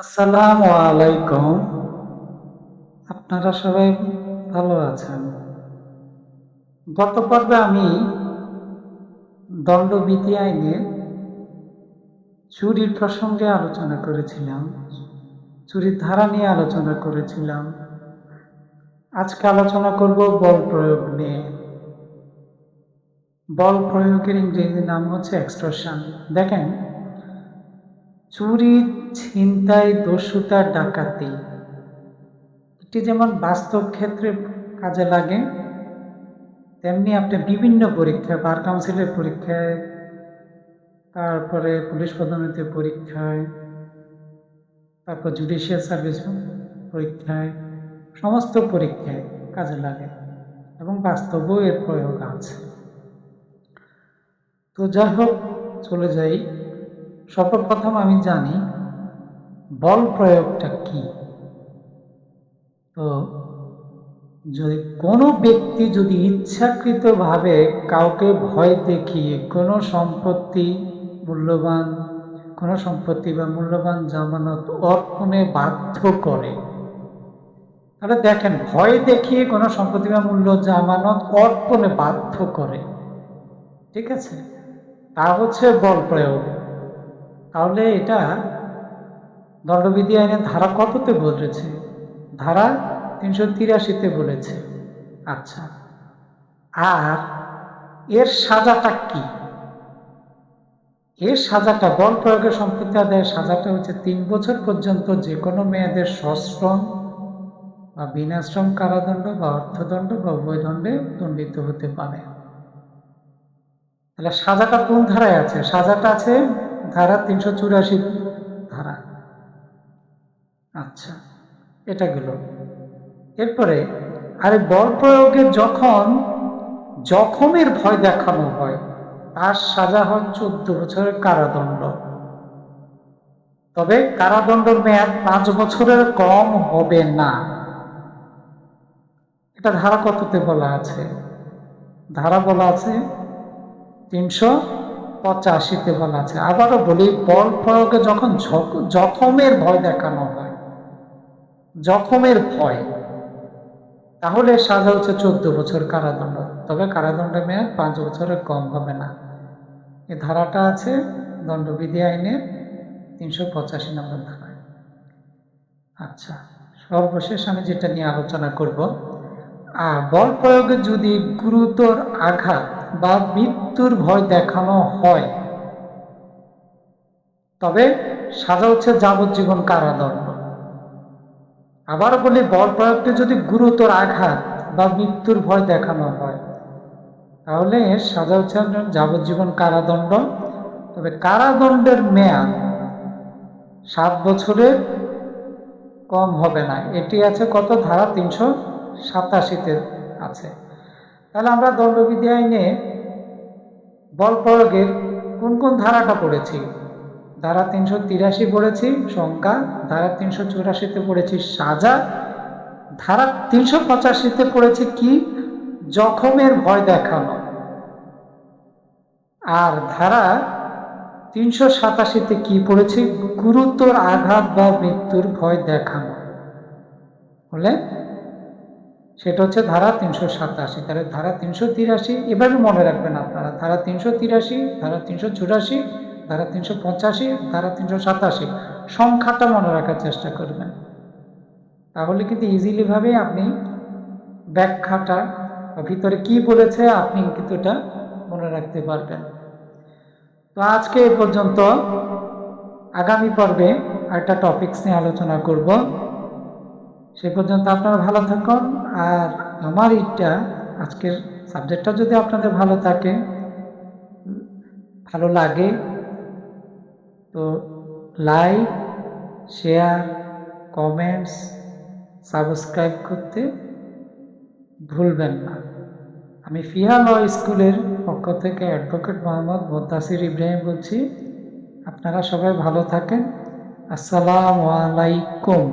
আসসালামু আলাইকুম। আপনারা সবাই ভালো আছেন? গত পর্বে আমি দণ্ডবিধি আইনে চুরির প্রসঙ্গে আলোচনা করেছিলাম। চুরির ধারা নিয়ে আলোচনা করেছিলাম। আজকে আলোচনা করব বল প্রয়োগ নিয়ে। বল প্রয়োগের ইংরেজি নাম হচ্ছে এক্সটর্শন। দেখেন, চুরি, ছিনতাই, দস্যুতা, ডাকাতি এটি যেমন বাস্তব ক্ষেত্রে কাজে লাগে, তেমনি আপনি বিভিন্ন পরীক্ষায়, বার কাউন্সিলের পরীক্ষায়, তারপরে পুলিশ পদোন্নতির পরীক্ষায়, তারপর জুডিশিয়াল সার্ভিস পরীক্ষায়, সমস্ত পরীক্ষায় কাজে লাগে এবং বাস্তবেও এর প্রয়োগ আছে। তো যাই হোক, চলে যাই। সর্বপ্রথম আমি জানি বল প্রয়োগটা কি। তো যদি কোনো ব্যক্তি যদি ইচ্ছাকৃতভাবে কাউকে ভয় দেখিয়ে কোনো সম্পত্তি বা মূল্যবান জামানত অর্পণে বাধ্য করে, তাহলে দেখেন, ভয় দেখিয়ে কোনো সম্পত্তি বা মূল্য জামানত অর্পণে বাধ্য করে, ঠিক আছে, তা হচ্ছে বল প্রয়োগ। তাহলে এটা দণ্ডবিধি আইনের ধারা কততে বলেছে? ধারা 383-তে বলেছে। আচ্ছা, আর এর সাজাটা কি? এর সাজাটা, বল প্রয়োগের সম্পত্তি আদায়ের সাজাটা হচ্ছে 3 বছর পর্যন্ত যে কোনো মেয়াদের সশ্রম বা বিনাশ্রম কারাদণ্ড বা অর্থদণ্ড বা উভয় দণ্ডে দণ্ডিত হতে পারে। তাহলে সাজাটা কোন ধারায় আছে? সাজাটা আছে ধারা 384 ধারা। আচ্ছা, এটা গেল। এরপরে আরে বল প্রয়োগে যখন জখমের ভয় দেখানো হয়, তার সাজা হয় 14 বছরের কারাদণ্ড। তবে কারাদণ্ডের মেয়াদ 5 বছরের কম হবে না। এটা ধারা কততে বলা আছে? ধারা বলা আছে 385-তে বলা আছে। আবারও বলি, বল প্রয়োগে যখন জখমের ভয় দেখানো হয়, জখমের ভয়, তাহলে সাজা হচ্ছে 14 বছর কারাদণ্ড। তবে কারাদণ্ডের মেয়াদ 5 বছরের কম হবে না। এই ধারাটা আছে দণ্ডবিধি আইনের 385 নম্বর ধারায়। আচ্ছা, সর্বশেষ আমি যেটা নিয়ে আলোচনা করব, বল প্রয়োগে যদি গুরুতর আঘাত বা মৃত্যুর ভয় দেখানো হয়, তবে সাজা হচ্ছে যাবজ্জীবন কারাদণ্ড। আবার বলি, বল প্রয়োগকে যদি গুরুতর আঘাত বা মৃত্যুর ভয় দেখানো হয়, তাহলে এর সাজা হচ্ছে যাবজ্জীবন কারাদণ্ড। তবে কারাদণ্ডের মেয়াদ 7 বছরের কম হবে না। এটি আছে কত? ধারা 387-তে আছে। তাহলে আমরা দণ্ডবিধি আইনে বল প্রয়োগের কোন কোন ধারাটা পড়েছি? ধারা 383 পড়েছি সংজ্ঞা, ধারা 384-তে পড়েছি সাজা, ধারা 385-তে পড়েছি কি? জখমের ভয় দেখানো। আর ধারা 387-তে কি পড়েছি? গুরুতর আঘাত বা মৃত্যুর ভয় দেখানো। বলে সেটা হচ্ছে ধারা 387। তাহলে ধারা 383 এভাবে মনে রাখবেন আপনারা: ধারা 383, ধারা 384, ধারা 385, ধারা 387। সংখ্যাটা মনে রাখার চেষ্টা করবেন, তাহলে কিন্তু ইজিলি ভাবে আপনি ব্যাখ্যাটা ভিতরে কি বলেছে আপনি কিন্তু এটা মনে রাখতে পারবেন। তো আজকে এ পর্যন্ত। আগামী পর্বে একটা টপিকস নিয়ে আলোচনা করব। সে পর্যন্ত আপনারা ভালো থাকুন। আর আমার ইচ্ছা, আজকের সাবজেক্টটা যদি আপনাদের ভালো লাগে, তো লাইক, শেয়ার, কমেন্টস, সাবস্ক্রাইব করতে ভুলবেন না। আমি ফিহা ল স্কুলের পক্ষ থেকে অ্যাডভোকেট মোহাম্মদ মুদ্দাসির ইব্রাহিম বলছি। আপনারা সবাই ভালো থাকেন। আসসালামু আলাইকুম।